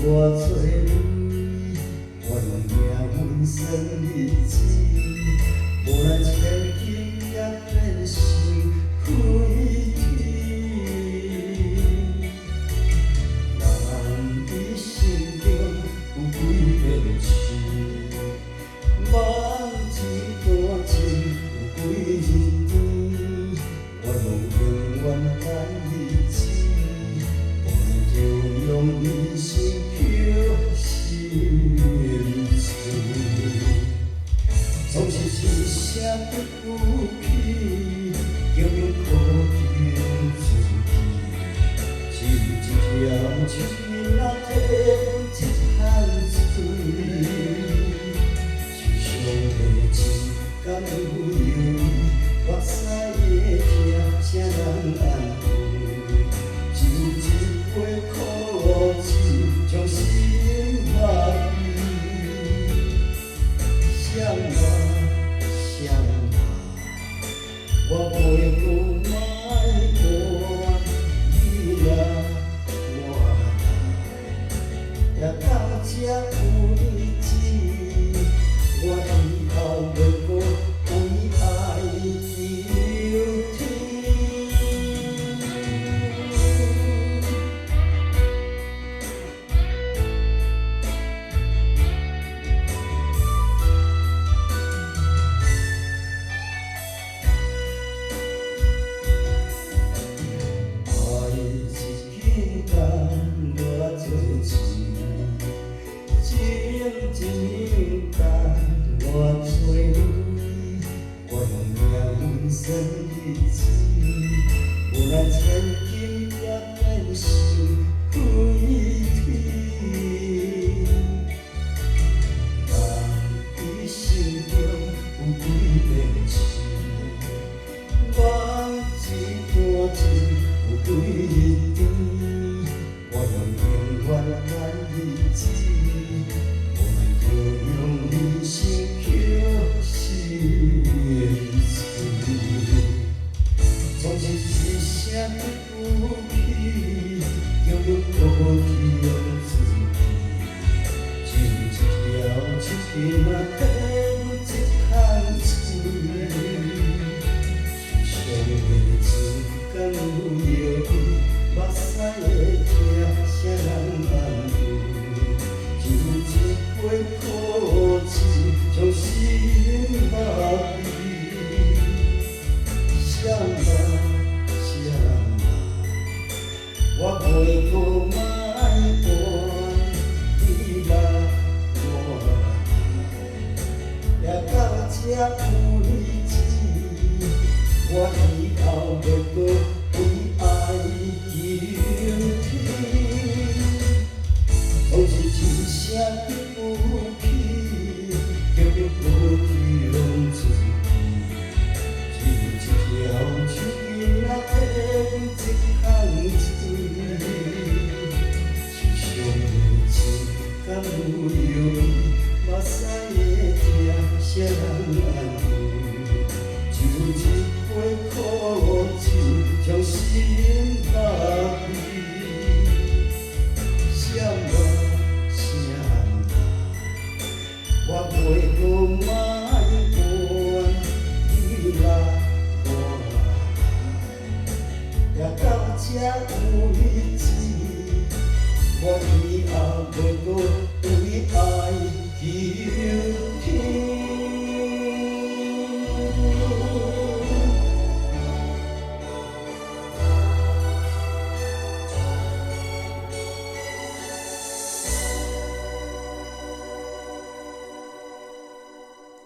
我做你，我用命运算日子，无奈千金也变心开天。人伊心中有几个痴，望一段情有几天，我用永远来日子。用你心叫心碎，总是一声不气，叫人可中自己。只有一条手若替阮一滩水，是上的情感为你，目屎会疼，谁人安慰？就一杯苦酒，将心抹去。谁人？谁人？我袂搁卖管你啦，我啦，也到这有日子，我以后袂搁为爱流天。情感我做你，我用命运算日子，无奈千金也变心开天。人伊心中有几个痴，望一段情有几天，我用永远来日子。用你心叫心碎，总是一声不气，叫人可中自己。只一条手若替阮一滩水，是上的情感为你，目屎会疼，谁人安慰？就一杯苦酒，将心抹去。谁人？谁人？我袂搁卖管你啦，我啦，也到这有日子，我以后袂搁为爱流天。总是一声不气，叫人可中自己。只一条手若替阮一滩水，是上的情感为你，目屎会疼，谁人安慰？就一杯苦酒，将心抹去。谁人？我袂搁卖管你啦，我啦，也到这有日子，我以后袂搁为爱流